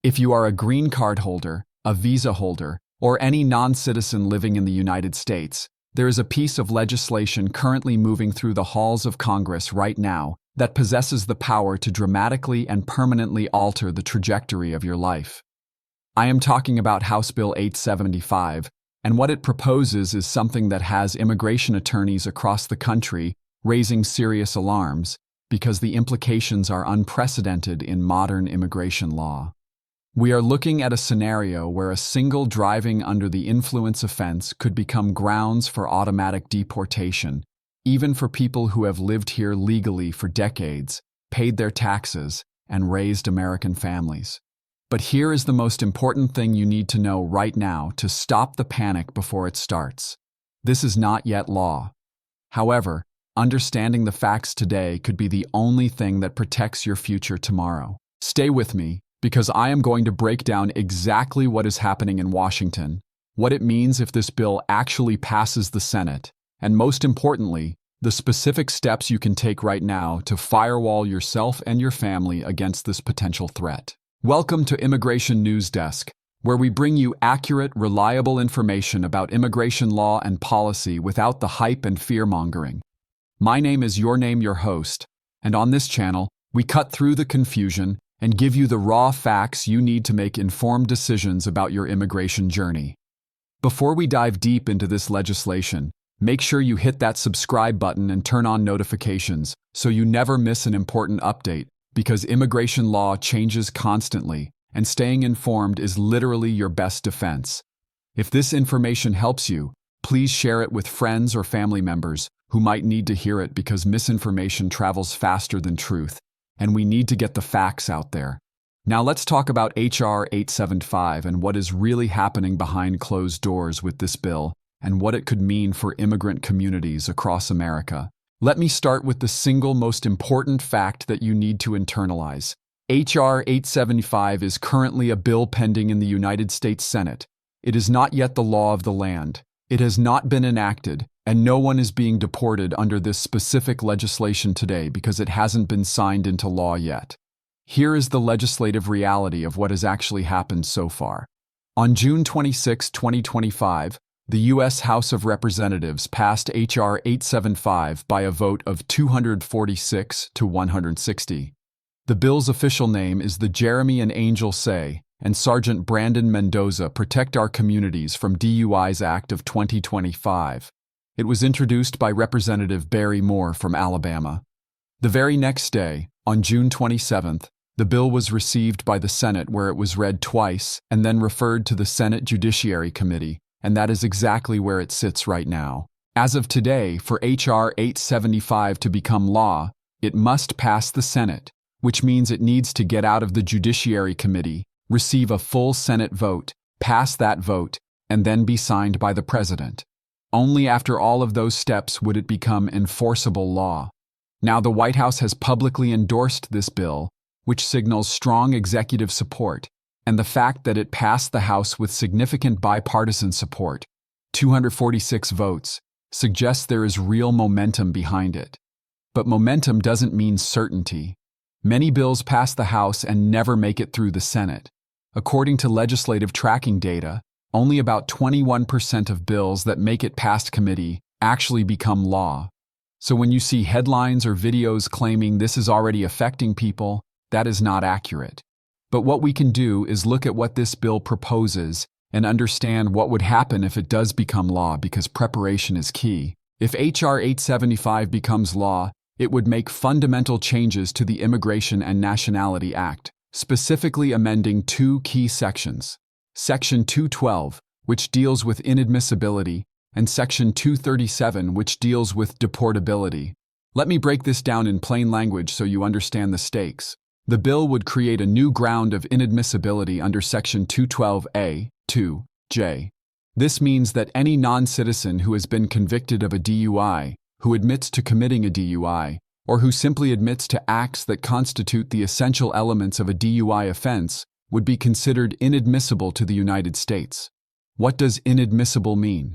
If you are a green card holder, a visa holder, or any non-citizen living in the United States, there is a piece of legislation currently moving through the halls of Congress right now that possesses the power to dramatically and permanently alter the trajectory of your life. I am talking about House Bill 875, and what it proposes is something that has immigration attorneys across the country raising serious alarms because the implications are unprecedented in modern immigration law. We are looking at a scenario where a single driving under the influence offense could become grounds for automatic deportation, even for people who have lived here legally for decades, paid their taxes, and raised American families. But here is the most important thing you need to know right now to stop the panic before it starts. This is not yet law. However, understanding the facts today could be the only thing that protects your future tomorrow. Stay with me, because I am going to break down exactly what is happening in Washington, what it means if this bill actually passes the Senate, and most importantly, the specific steps you can take right now to firewall yourself and your family against this potential threat. Welcome to Immigration News Desk, where we bring you accurate, reliable information about immigration law and policy without the hype and fear-mongering. My name is your host, and on this channel, we cut through the confusion and give you the raw facts you need to make informed decisions about your immigration journey. Before we dive deep into this legislation, make sure you hit that subscribe button and turn on notifications so you never miss an important update, because immigration law changes constantly, and staying informed is literally your best defense. If this information helps you, please share it with friends or family members who might need to hear it, because misinformation travels faster than truth, and we need to get the facts out there. Now let's talk about H.R. 875 and what is really happening behind closed doors with this bill and what it could mean for immigrant communities across America. Let me start with the single most important fact that you need to internalize. H.R. 875 is currently a bill pending in the United States Senate. It is not yet the law of the land. It has not been enacted, and no one is being deported under this specific legislation today because it hasn't been signed into law yet. Here is the legislative reality of what has actually happened so far. On June 26, 2025, the U.S. House of Representatives passed H.R. 875 by a vote of 246 to 160. The bill's official name is the Jeremy and Angel Say and Sergeant Brandon Mendoza Protect Our Communities from DUIs Act of 2025. It was introduced by Representative Barry Moore from Alabama. The very next day, on June 27th, the bill was received by the Senate, where it was read twice and then referred to the Senate Judiciary Committee, and that is exactly where it sits right now. As of today, for H.R. 875 to become law, it must pass the Senate, which means it needs to get out of the Judiciary Committee, receive a full Senate vote, pass that vote, and then be signed by the President. Only after all of those steps would it become enforceable law. Now, the White House has publicly endorsed this bill, which signals strong executive support, and the fact that it passed the House with significant bipartisan support, 246 votes, suggests there is real momentum behind it. But momentum doesn't mean certainty. Many bills pass the House and never make it through the Senate. According to legislative tracking data, only about 21% of bills that make it past committee actually become law. So when you see headlines or videos claiming this is already affecting people, that is not accurate. But what we can do is look at what this bill proposes and understand what would happen if it does become law, because preparation is key. If H.R. 875 becomes law, it would make fundamental changes to the Immigration and Nationality Act, specifically amending two key sections. Section 212, which deals with inadmissibility, and Section 237, which deals with deportability. Let me break this down in plain language so you understand the stakes. The bill would create a new ground of inadmissibility under Section 212A, 2J. This means that any non-citizen who has been convicted of a DUI, who admits to committing a DUI, or who simply admits to acts that constitute the essential elements of a DUI offense, would be considered inadmissible to the United States. What does inadmissible mean?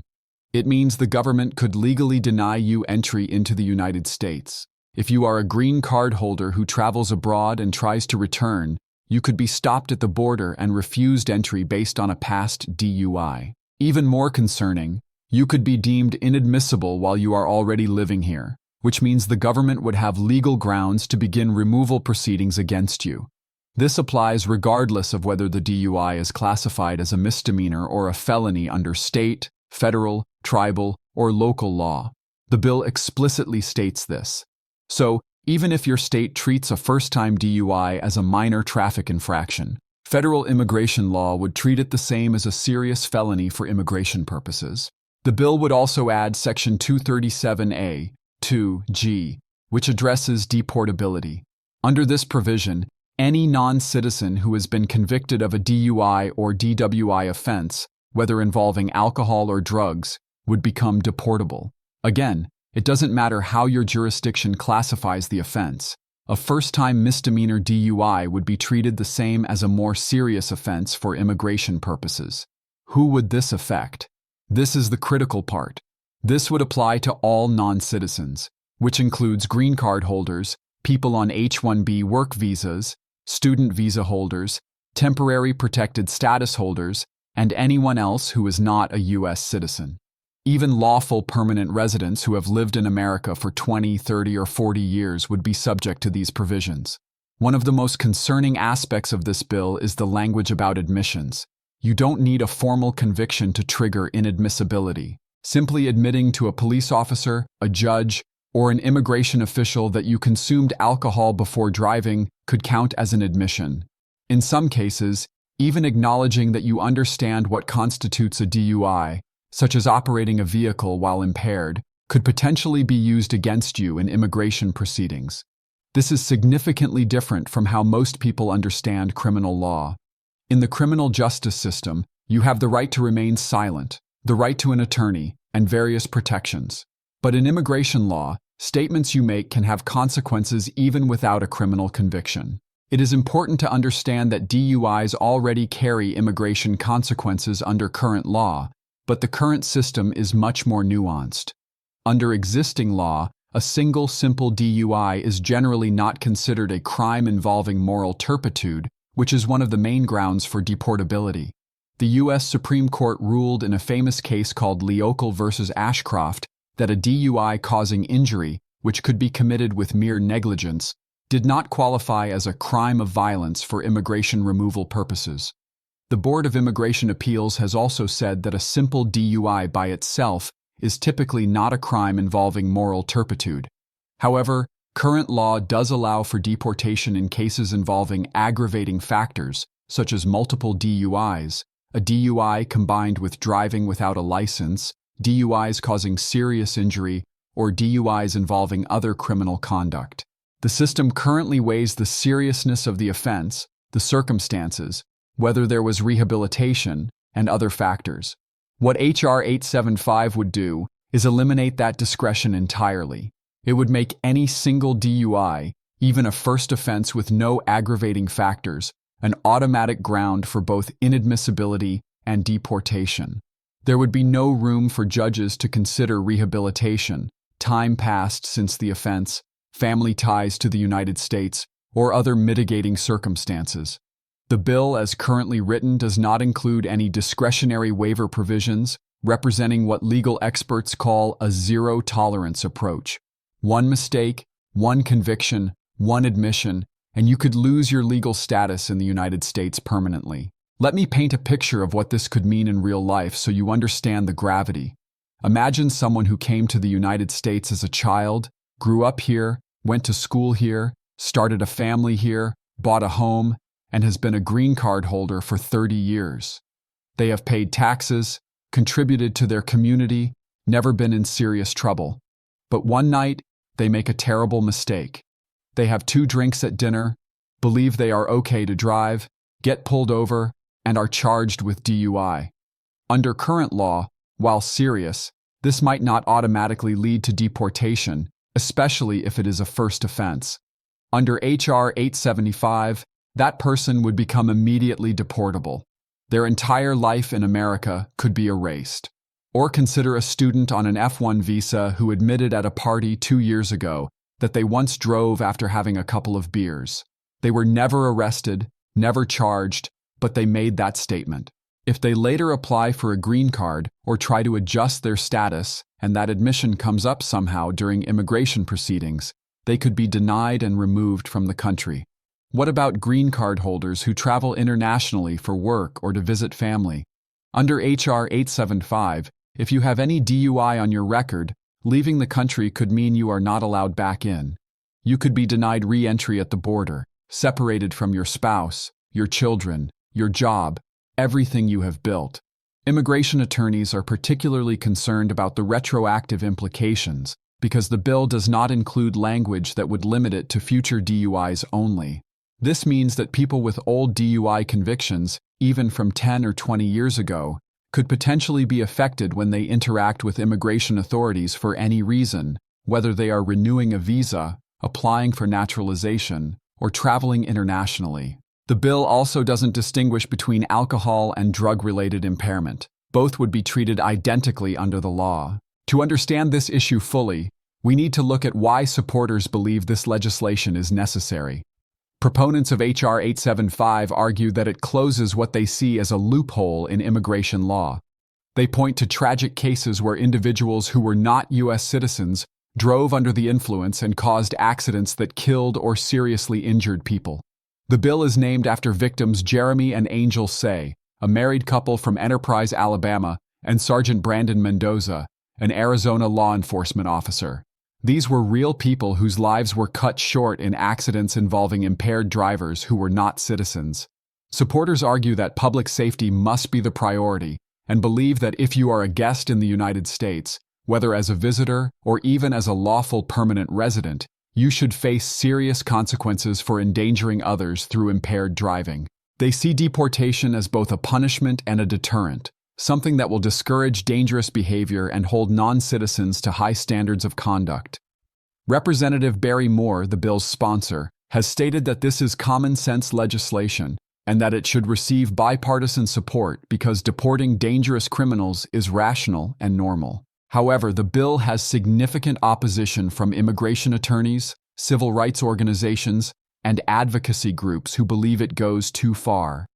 It means the government could legally deny you entry into the United States. If you are a green card holder who travels abroad and tries to return, You could be stopped at the border and refused entry based on a past DUI. Even more concerning, you could be deemed inadmissible while you are already living here, which means the government would have legal grounds to begin removal proceedings against you. This applies regardless of whether the DUI is classified as a misdemeanor or a felony under state, federal, tribal, or local law. The bill explicitly states this. So, even if your state treats a first-time DUI as a minor traffic infraction, federal immigration law would treat it the same as a serious felony for immigration purposes. The bill would also add Section 237A, 2G, which addresses deportability. Under this provision, any non-citizen who has been convicted of a DUI or DWI offense, whether involving alcohol or drugs, would become deportable. Again, it doesn't matter how your jurisdiction classifies the offense. A first-time misdemeanor DUI would be treated the same as a more serious offense for immigration purposes. Who would this affect? This is the critical part. This would apply to all non-citizens, which includes green card holders, people on H-1B work visas, student visa holders, temporary protected status holders, and anyone else who is not a U.S. citizen. Even lawful permanent residents who have lived in America for 20, 30, or 40 years would be subject to these provisions. One of the most concerning aspects of this bill is the language about admissions. You don't need a formal conviction to trigger inadmissibility. Simply admitting to a police officer, a judge, or an immigration official that you consumed alcohol before driving could count as an admission. In some cases, even acknowledging that you understand what constitutes a DUI, such as operating a vehicle while impaired, could potentially be used against you in immigration proceedings. This is significantly different from how most people understand criminal law. In the criminal justice system, you have the right to remain silent, the right to an attorney, and various protections. But in immigration law, statements you make can have consequences even without a criminal conviction. It is important to understand that DUIs already carry immigration consequences under current law, but the current system is much more nuanced. Under existing law, a single simple DUI is generally not considered a crime involving moral turpitude, which is one of the main grounds for deportability. The U.S. Supreme Court ruled in a famous case called Leocal v. Ashcroft that a DUI causing injury, which could be committed with mere negligence, did not qualify as a crime of violence for immigration removal purposes. The Board of Immigration Appeals has also said that a simple DUI by itself is typically not a crime involving moral turpitude. However, current law does allow for deportation in cases involving aggravating factors, such as multiple DUIs, a DUI combined with driving without a license, DUIs causing serious injury, or DUIs involving other criminal conduct. The system currently weighs the seriousness of the offense, the circumstances, whether there was rehabilitation, and other factors. What H.R. 875 would do is eliminate that discretion entirely. It would make any single DUI, even a first offense with no aggravating factors, an automatic ground for both inadmissibility and deportation. There would be no room for judges to consider rehabilitation, time passed since the offense, family ties to the United States, or other mitigating circumstances. The bill, as currently written, does not include any discretionary waiver provisions, representing what legal experts call a zero-tolerance approach. One mistake, one conviction, one admission, and you could lose your legal status in the United States permanently. Let me paint a picture of what this could mean in real life so you understand the gravity. Imagine someone who came to the United States as a child, grew up here, went to school here, started a family here, bought a home, and has been a green card holder for 30 years. They have paid taxes, contributed to their community, never been in serious trouble. But one night, they make a terrible mistake. They have 2 drinks at dinner, believe they are okay to drive, get pulled over, and are charged with DUI. Under current law, while serious, this might not automatically lead to deportation, especially if it is a first offense. Under H.R. 875, that person would become immediately deportable. Their entire life in America could be erased. Or consider a student on an F1 visa who admitted at a party 2 years ago that they once drove after having a couple of beers. They were never arrested, never charged, but they made that statement. If they later apply for a green card or try to adjust their status, and that admission comes up somehow during immigration proceedings, they could be denied and removed from the country. What about green card holders who travel internationally for work or to visit family? Under H.R. 875, if you have any DUI on your record, leaving the country could mean you are not allowed back in. You could be denied re-entry at the border, separated from your spouse, your children, your job, everything you have built. Immigration attorneys are particularly concerned about the retroactive implications because the bill does not include language that would limit it to future DUIs only. This means that people with old DUI convictions, even from 10 or 20 years ago, could potentially be affected when they interact with immigration authorities for any reason, whether they are renewing a visa, applying for naturalization, or traveling internationally. The bill also doesn't distinguish between alcohol and drug-related impairment. Both would be treated identically under the law. To understand this issue fully, we need to look at why supporters believe this legislation is necessary. Proponents of H.R. 875 argue that it closes what they see as a loophole in immigration law. They point to tragic cases where individuals who were not U.S. citizens drove under the influence and caused accidents that killed or seriously injured people. The bill is named after victims Jeremy and Angel Say, a married couple from Enterprise, Alabama, and Sergeant Brandon Mendoza, an Arizona law enforcement officer. These were real people whose lives were cut short in accidents involving impaired drivers who were not citizens. Supporters argue that public safety must be the priority and believe that if you are a guest in the United States, whether as a visitor or even as a lawful permanent resident, you should face serious consequences for endangering others through impaired driving. They see deportation as both a punishment and a deterrent, something that will discourage dangerous behavior and hold non-citizens to high standards of conduct. Representative Barry Moore, the bill's sponsor, has stated that this is common-sense legislation and that it should receive bipartisan support because deporting dangerous criminals is rational and normal. However, the bill has significant opposition from immigration attorneys, civil rights organizations, and advocacy groups who believe it goes too far.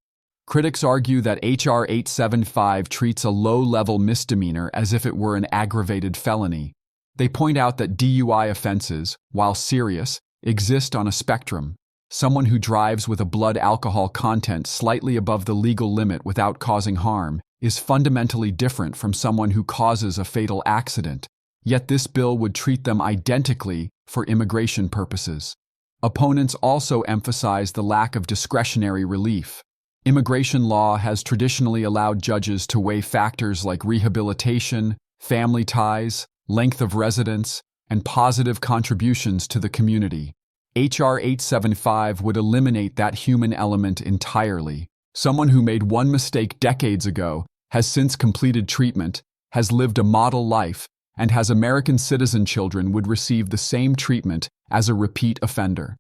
Critics argue that H.R. 875 treats a low-level misdemeanor as if it were an aggravated felony. They point out that DUI offenses, while serious, exist on a spectrum. Someone who drives with a blood alcohol content slightly above the legal limit without causing harm is fundamentally different from someone who causes a fatal accident, yet this bill would treat them identically for immigration purposes. Opponents also emphasize the lack of discretionary relief. Immigration law has traditionally allowed judges to weigh factors like rehabilitation, family ties, length of residence, and positive contributions to the community. H.R. 875 would eliminate that human element entirely. Someone who made one mistake decades ago has since completed treatment, has lived a model life, and has American citizen children would receive the same treatment as a repeat offender.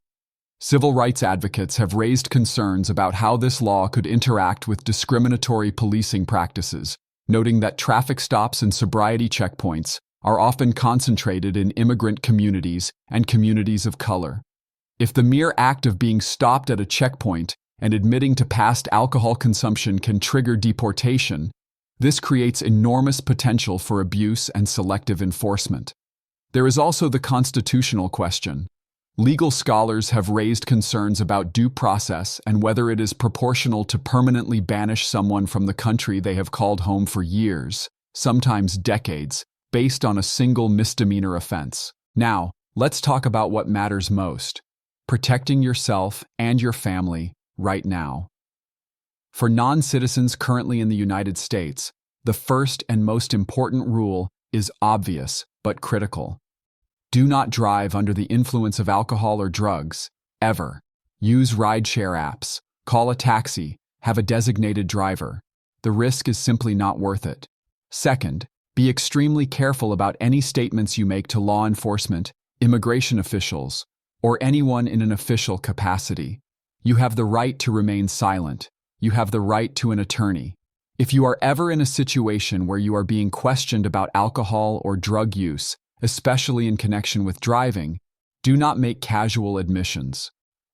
Civil rights advocates have raised concerns about how this law could interact with discriminatory policing practices, noting that traffic stops and sobriety checkpoints are often concentrated in immigrant communities and communities of color. If the mere act of being stopped at a checkpoint and admitting to past alcohol consumption can trigger deportation, this creates enormous potential for abuse and selective enforcement. There is also the constitutional question. Legal scholars have raised concerns about due process and whether it is proportional to permanently banish someone from the country they have called home for years, sometimes decades, based on a single misdemeanor offense. Now, let's talk about what matters most: protecting yourself and your family right now. For non-citizens currently in the United States, the first and most important rule is obvious but critical. Do not drive under the influence of alcohol or drugs, ever. Use rideshare apps, call a taxi, have a designated driver. The risk is simply not worth it. Second, be extremely careful about any statements you make to law enforcement, immigration officials, or anyone in an official capacity. You have the right to remain silent. You have the right to an attorney. If you are ever in a situation where you are being questioned about alcohol or drug use, especially in connection with driving, do not make casual admissions.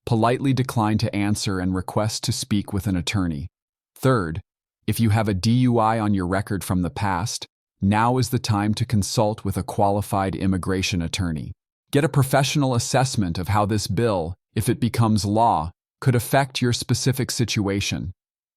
politely decline to answer and request to speak with an attorney. Third, if you have a DUI on your record from the past, now is the time to consult with a qualified immigration attorney. Get a professional assessment of how this bill, if it becomes law, could affect your specific situation.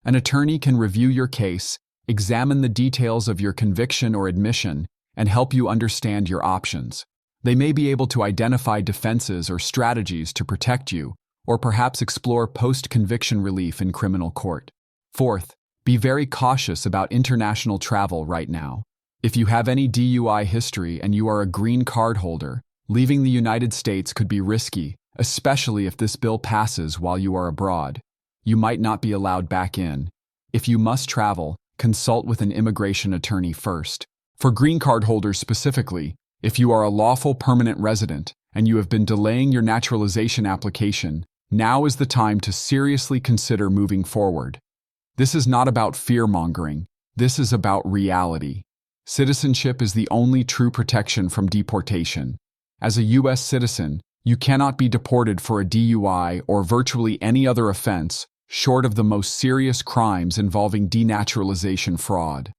An attorney can review your case, examine the details of your conviction or admission, and help you understand your options. They may be able to identify defenses or strategies to protect you, or perhaps explore post-conviction relief in criminal court. Fourth, be very cautious about international travel right now. If you have any DUI history and you are a green card holder, leaving the United States could be risky, especially if this bill passes while you are abroad. You might not be allowed back in. If you must travel, consult with an immigration attorney first. For green card holders specifically, if you are a lawful permanent resident and you have been delaying your naturalization application, now is the time to seriously consider moving forward. This is not about fear-mongering. This is about reality. Citizenship is the only true protection from deportation. As a U.S. citizen, you cannot be deported for a DUI or virtually any other offense short of the most serious crimes involving denaturalization fraud.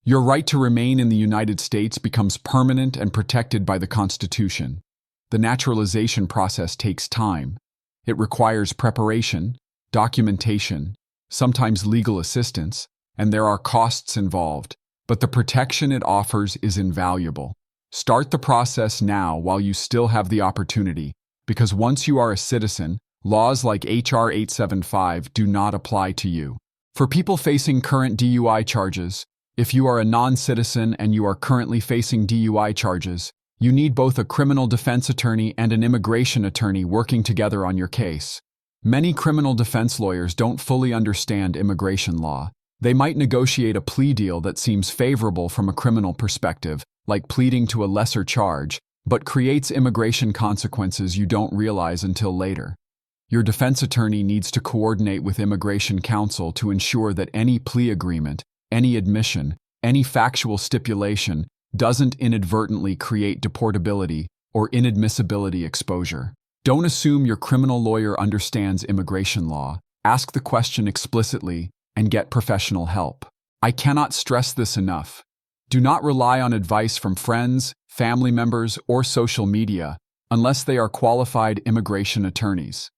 Your right to remain in the United States becomes permanent and protected by the Constitution. The naturalization process takes time. It requires preparation, documentation, sometimes legal assistance, and there are costs involved, but the protection it offers is invaluable. Start the process now while you still have the opportunity, because once you are a citizen, laws like H.R. 875 do not apply to you. For people facing current DUI charges, if you are a non-citizen and you are currently facing DUI charges, you need both a criminal defense attorney and an immigration attorney working together on your case. Many criminal defense lawyers don't fully understand immigration law. They might negotiate a plea deal that seems favorable from a criminal perspective, like pleading to a lesser charge, but creates immigration consequences you don't realize until later. Your defense attorney needs to coordinate with immigration counsel to ensure that any plea agreement, any admission, any factual stipulation doesn't inadvertently create deportability or inadmissibility exposure. Don't assume your criminal lawyer understands immigration law. Ask the question explicitly and get professional help. I cannot stress this enough. Do not rely on advice from friends, family members, or social media unless they are qualified immigration attorneys.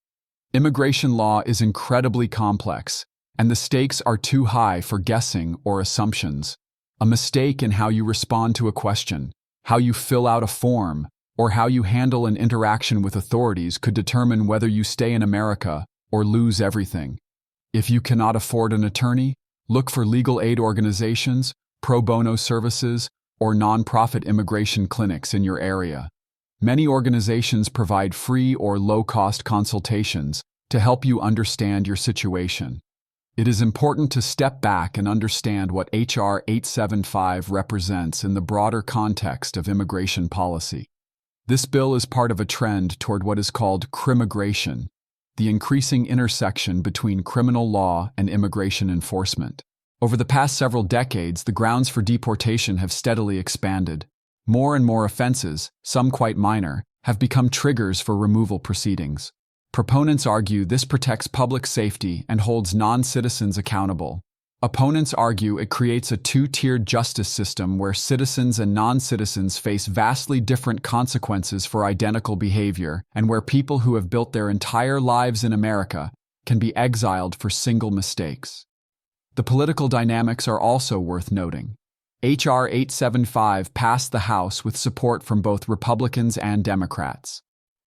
Immigration law is incredibly complex, and the stakes are too high for guessing or assumptions. A mistake in how you respond to a question, how you fill out a form, or how you handle an interaction with authorities could determine whether you stay in America or lose everything. If you cannot afford an attorney, look for legal aid organizations, pro bono services, or nonprofit immigration clinics in your area. Many organizations provide free or low-cost consultations to help you understand your situation. It is important to step back and understand what H.R. 875 represents in the broader context of immigration policy. This bill is part of a trend toward what is called crimmigration, the increasing intersection between criminal law and immigration enforcement. Over the past several decades, the grounds for deportation have steadily expanded. More and more offenses, some quite minor, have become triggers for removal proceedings. Proponents argue this protects public safety and holds non-citizens accountable. Opponents argue it creates a two-tiered justice system where citizens and non-citizens face vastly different consequences for identical behavior, and where people who have built their entire lives in America can be exiled for single mistakes. The political dynamics are also worth noting. H.R. 875 passed the House with support from both Republicans and Democrats.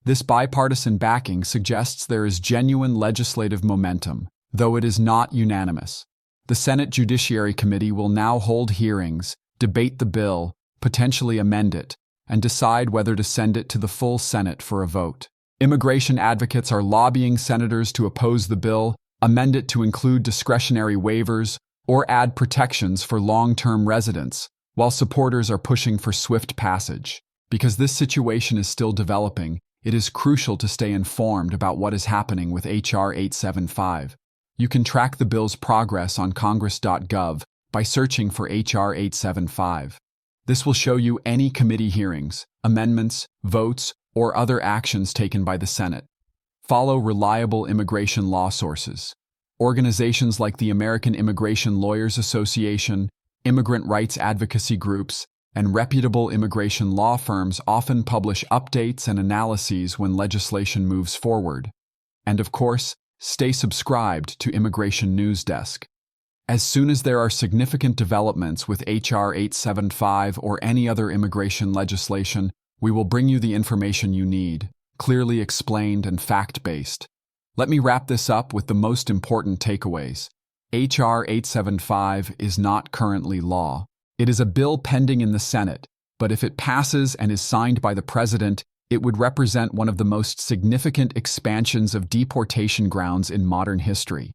This bipartisan backing suggests there is genuine legislative momentum, though it is not unanimous. The Senate Judiciary Committee will now hold hearings, debate the bill, potentially amend it, and decide whether to send it to the full Senate for a vote. Immigration advocates are lobbying senators to oppose the bill, amend it to include discretionary waivers, or add protections for long-term residents, while supporters are pushing for swift passage. Because this situation is still developing, it is crucial to stay informed about what is happening with H.R. 875. You can track the bill's progress on congress.gov by searching for H.R. 875. This will show you any committee hearings, amendments, votes, or other actions taken by the Senate. Follow reliable immigration law sources. Organizations like the American Immigration Lawyers Association, immigrant rights advocacy groups, and reputable immigration law firms often publish updates and analyses when legislation moves forward. And of course, stay subscribed to Immigration News Desk. As soon as there are significant developments with H.R. 875 or any other immigration legislation, we will bring you the information you need, clearly explained and fact-based. Let me wrap this up with the most important takeaways. H.R. 875 is not currently law. It is a bill pending in the Senate, but if it passes and is signed by the President, it would represent one of the most significant expansions of deportation grounds in modern history.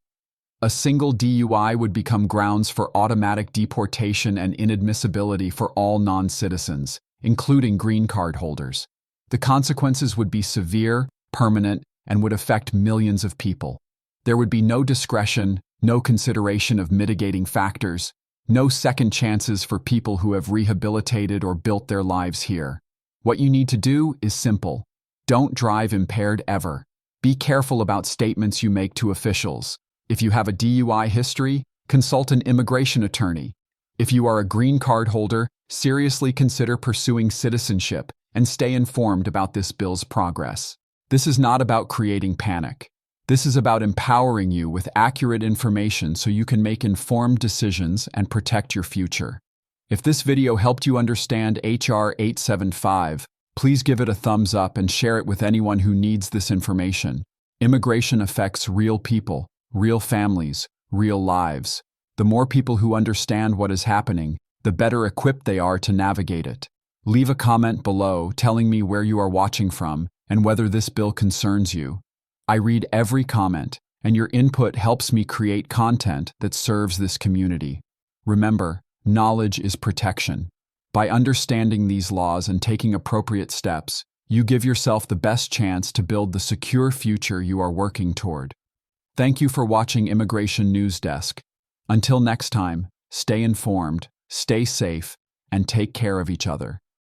A single DUI would become grounds for automatic deportation and inadmissibility for all non-citizens, including green card holders. The consequences would be severe, permanent, and would affect millions of people. There would be no discretion, no consideration of mitigating factors, no second chances for people who have rehabilitated or built their lives here. What you need to do is simple. Don't drive impaired ever. Be careful about statements you make to officials. If you have a DUI history, consult an immigration attorney. If you are a green card holder, seriously consider pursuing citizenship and stay informed about this bill's progress. This is not about creating panic. This is about empowering you with accurate information so you can make informed decisions and protect your future. If this video helped you understand H.R. 875, please give it a thumbs up and share it with anyone who needs this information. Immigration affects real people, real families, real lives. The more people who understand what is happening, the better equipped they are to navigate it. Leave a comment below telling me where you are watching from and whether this bill concerns you. I read every comment, and your input helps me create content that serves this community. Remember, knowledge is protection. By understanding these laws and taking appropriate steps, you give yourself the best chance to build the secure future you are working toward. Thank you for watching Immigration News Desk. Until next time, stay informed, stay safe, and take care of each other.